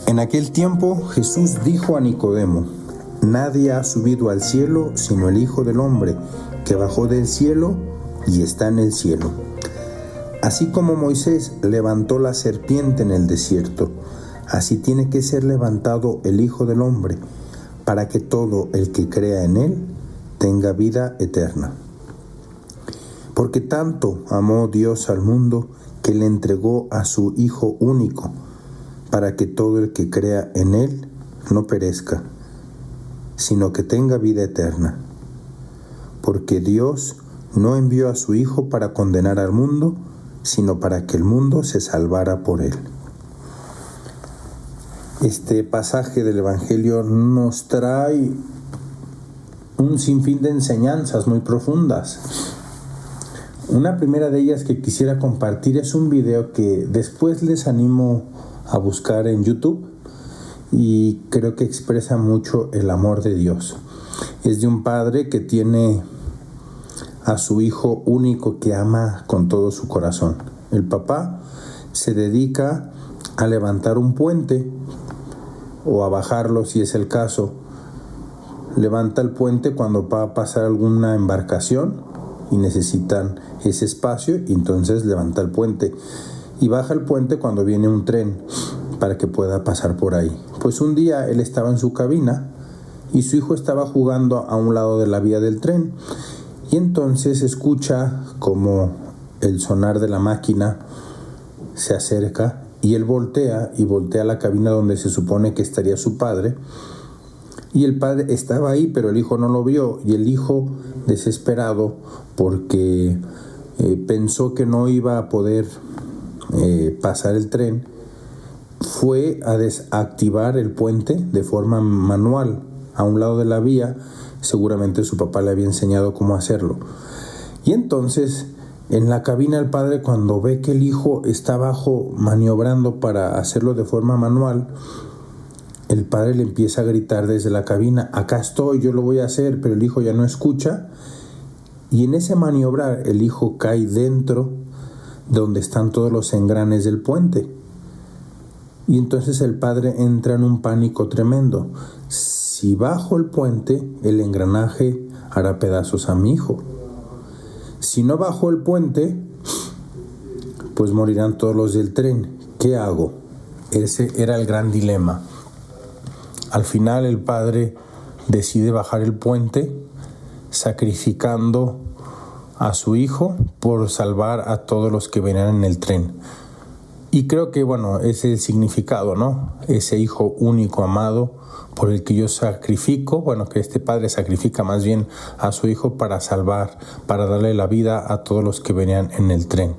En aquel tiempo Jesús dijo a Nicodemo: Nadie ha subido al cielo sino el Hijo del Hombre, que bajó del cielo y está en el cielo. Así como Moisés levantó la serpiente en el desierto, así tiene que ser levantado el Hijo del Hombre, para que todo el que crea en él tenga vida eterna. Porque tanto amó Dios al mundo que le entregó a su Hijo único, para que todo el que crea en él no perezca, sino que tenga vida eterna. Porque Dios no envió a su Hijo para condenar al mundo, sino para que el mundo se salvara por él. Este pasaje del Evangelio nos trae un sinfín de enseñanzas muy profundas. Una primera de ellas que quisiera compartir es un video que después les animo a buscar en YouTube y creo que expresa mucho el amor de Dios. Es de un padre que tiene a su hijo único que ama con todo su corazón. El papá se dedica a levantar un puente o a bajarlo si es el caso. Levanta el puente cuando va a pasar alguna embarcación y necesitan ese espacio, y entonces levanta el puente y baja el puente cuando viene un tren para que pueda pasar por ahí. Pues un día él estaba en su cabina y su hijo estaba jugando a un lado de la vía del tren, y entonces escucha como el sonar de la máquina se acerca y él voltea la cabina donde se supone que estaría su padre, y el padre estaba ahí pero el hijo no lo vio, y el hijo, desesperado porque pensó que no iba a poder pasar el tren, fue a desactivar el puente de forma manual a un lado de la vía. Seguramente su papá le había enseñado cómo hacerlo. Y entonces en la cabina el padre, cuando ve que el hijo está abajo maniobrando para hacerlo de forma manual, el padre le empieza a gritar desde la cabina: acá estoy, yo lo voy a hacer. Pero el hijo ya no escucha, y en ese maniobrar el hijo cae dentro de donde están todos los engranes del puente. Y entonces el padre entra en un pánico tremendo. Si bajo el puente, el engranaje hará pedazos a mi hijo. Si no bajo el puente, pues morirán todos los del tren. ¿Qué hago? Ese era el gran dilema. Al final el padre decide bajar el puente, sacrificando a su hijo por salvar a todos los que venían en el tren. Y creo que, ese es el significado, ¿no? Ese hijo único amado por el que yo sacrifico, que este padre sacrifica más bien a su hijo para salvar, para darle la vida a todos los que venían en el tren.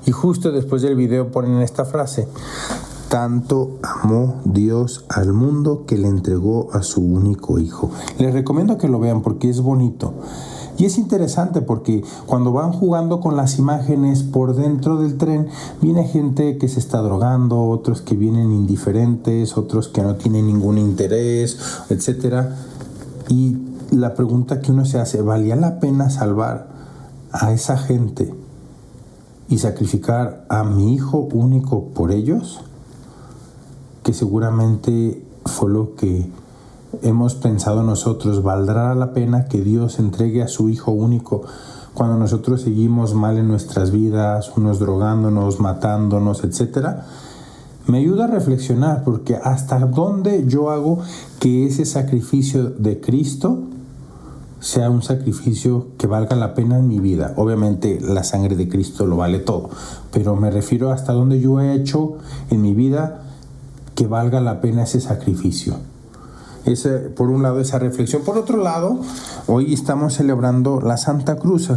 Y justo después del video ponen esta frase: tanto amó Dios al mundo que le entregó a su único hijo. Les recomiendo que lo vean porque es bonito. Y es interesante porque cuando van jugando con las imágenes por dentro del tren, viene gente que se está drogando, otros que vienen indiferentes, otros que no tienen ningún interés, etc. Y la pregunta que uno se hace: ¿valía la pena salvar a esa gente y sacrificar a mi hijo único por ellos? Que seguramente fue lo que hemos pensado nosotros. ¿Valdrá la pena que Dios entregue a su hijo único cuando nosotros seguimos mal en nuestras vidas, unos drogándonos, matándonos, etcétera? Me ayuda a reflexionar, porque hasta dónde yo hago que ese sacrificio de Cristo sea un sacrificio que valga la pena en mi vida. Obviamente la sangre de Cristo lo vale todo, pero me refiero hasta dónde yo he hecho en mi vida que valga la pena ese sacrificio. Por un lado, esa reflexión. Por otro lado, hoy estamos celebrando la Santa Cruz.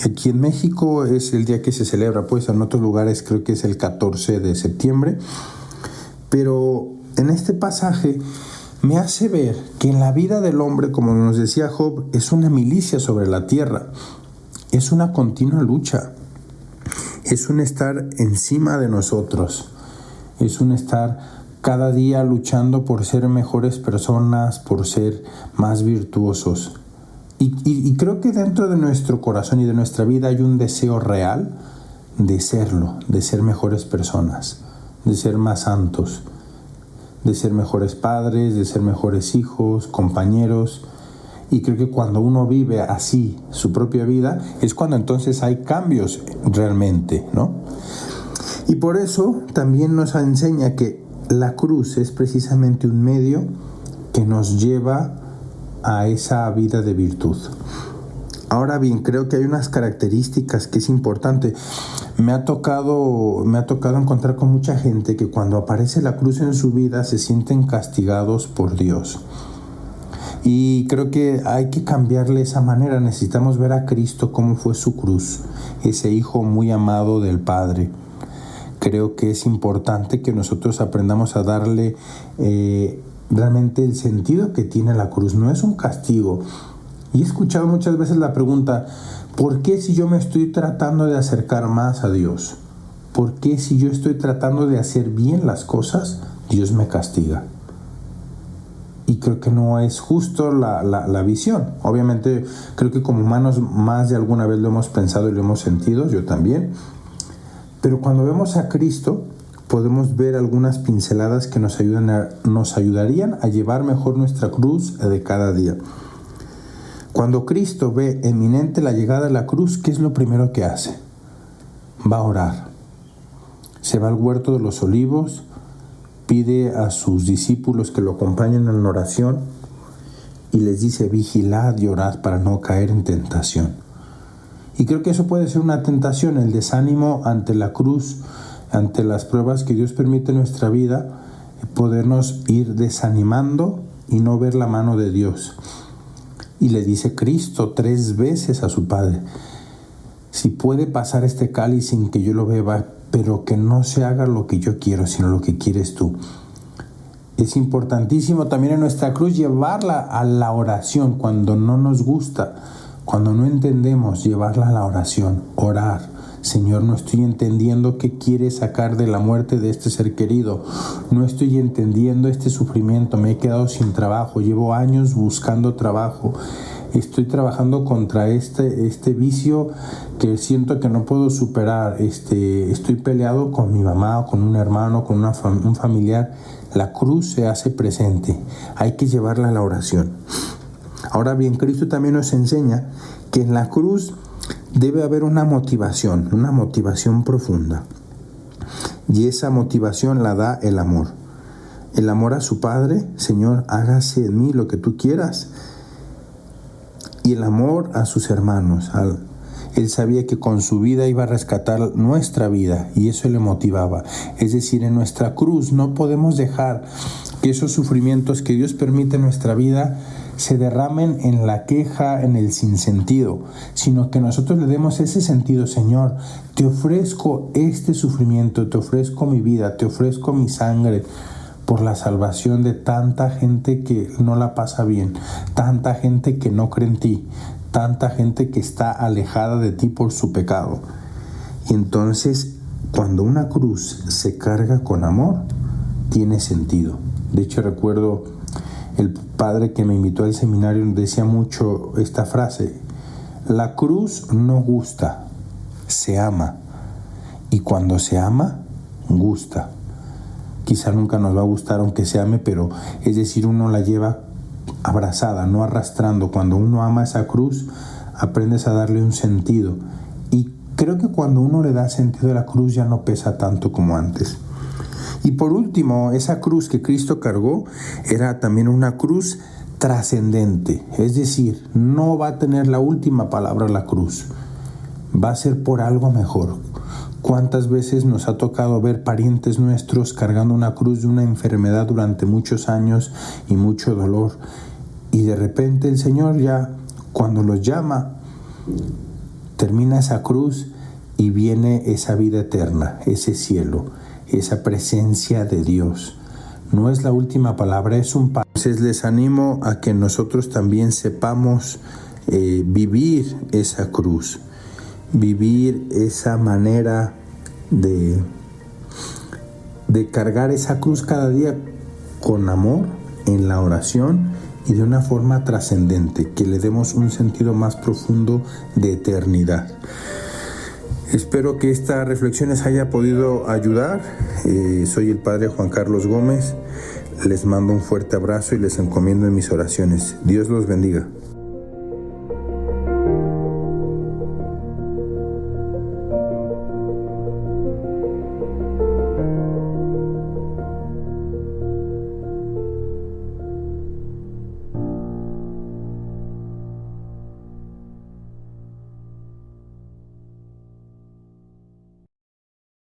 Aquí en México es el día que se celebra, pues en otros lugares creo que es el 14 de septiembre. Pero en este pasaje me hace ver que en la vida del hombre, como nos decía Job, es una milicia sobre la tierra. Es una continua lucha. Es un estar encima de nosotros. Es un estar cada día luchando por ser mejores personas, por ser más virtuosos. Y creo que dentro de nuestro corazón y de nuestra vida hay un deseo real de serlo, de ser mejores personas, de ser más santos, de ser mejores padres, de ser mejores hijos, compañeros. Y creo que cuando uno vive así su propia vida, es cuando entonces hay cambios realmente, ¿no? Y por eso también nos enseña que la cruz es precisamente un medio que nos lleva a esa vida de virtud. Ahora bien, creo que hay unas características que es importante. Me ha tocado encontrar con mucha gente que cuando aparece la cruz en su vida se sienten castigados por Dios. Y creo que hay que cambiarle esa manera. Necesitamos ver a Cristo cómo fue su cruz, ese Hijo muy amado del Padre. Creo que es importante que nosotros aprendamos a darle realmente el sentido que tiene la cruz. No es un castigo. Y he escuchado muchas veces la pregunta, ¿por qué si yo me estoy tratando de acercar más a Dios? ¿Por qué si yo estoy tratando de hacer bien las cosas, Dios me castiga? Y creo que no es justo la visión. Obviamente creo que como humanos más de alguna vez lo hemos pensado y lo hemos sentido, yo también. Pero cuando vemos a Cristo, podemos ver algunas pinceladas que nos ayudarían a llevar mejor nuestra cruz de cada día. Cuando Cristo ve eminente la llegada de la cruz, ¿qué es lo primero que hace? Va a orar. Se va al huerto de los olivos, pide a sus discípulos que lo acompañen en la oración y les dice, vigilad y orad para no caer en tentación. Y creo que eso puede ser una tentación, el desánimo ante la cruz, ante las pruebas que Dios permite en nuestra vida, podernos ir desanimando y no ver la mano de Dios. Y le dice Cristo 3 veces a su Padre, si puede pasar este cáliz sin que yo lo beba, pero que no se haga lo que yo quiero, sino lo que quieres tú. Es importantísimo también en nuestra cruz llevarla a la oración cuando no nos gusta, cuando no entendemos, llevarla a la oración, orar. Señor, no estoy entendiendo qué quieres sacar de la muerte de este ser querido. No estoy entendiendo este sufrimiento. Me he quedado sin trabajo. Llevo años buscando trabajo. Estoy trabajando contra este vicio que siento que no puedo superar. Estoy peleado con mi mamá, con un hermano, con un familiar. La cruz se hace presente. Hay que llevarla a la oración. Ahora bien, Cristo también nos enseña que en la cruz debe haber una motivación profunda. Y esa motivación la da el amor. El amor a su Padre, Señor, hágase en mí lo que tú quieras. Y el amor a sus hermanos. Él sabía que con su vida iba a rescatar nuestra vida y eso le motivaba. Es decir, en nuestra cruz no podemos dejar que esos sufrimientos que Dios permite en nuestra vida se derramen en la queja, en el sinsentido, sino que nosotros le demos ese sentido. Señor, te ofrezco este sufrimiento, te ofrezco mi vida, te ofrezco mi sangre por la salvación de tanta gente que no la pasa bien, tanta gente que no cree en ti, tanta gente que está alejada de ti por su pecado. Y entonces, cuando una cruz se carga con amor, tiene sentido. De hecho, recuerdo el padre que me invitó al seminario decía mucho esta frase: la cruz no gusta, se ama, y cuando se ama, gusta. Quizá nunca nos va a gustar aunque se ame, pero es decir, uno la lleva abrazada, no arrastrando. Cuando uno ama esa cruz, aprendes a darle un sentido. Y creo que cuando uno le da sentido a la cruz ya no pesa tanto como antes. Y por último, esa cruz que Cristo cargó era también una cruz trascendente. Es decir, no va a tener la última palabra la cruz. Va a ser por algo mejor. ¿Cuántas veces nos ha tocado ver parientes nuestros cargando una cruz de una enfermedad durante muchos años y mucho dolor? Y de repente el Señor ya, cuando los llama, termina esa cruz y viene esa vida eterna, ese cielo, esa presencia de Dios. No es la última palabra, es un paso. Entonces les animo a que nosotros también sepamos vivir esa cruz, vivir esa manera de cargar esa cruz cada día con amor en la oración y de una forma trascendente, que le demos un sentido más profundo de eternidad. Espero que esta reflexión les haya podido ayudar. Soy el Padre Juan Carlos Gómez. Les mando un fuerte abrazo y les encomiendo en mis oraciones. Dios los bendiga.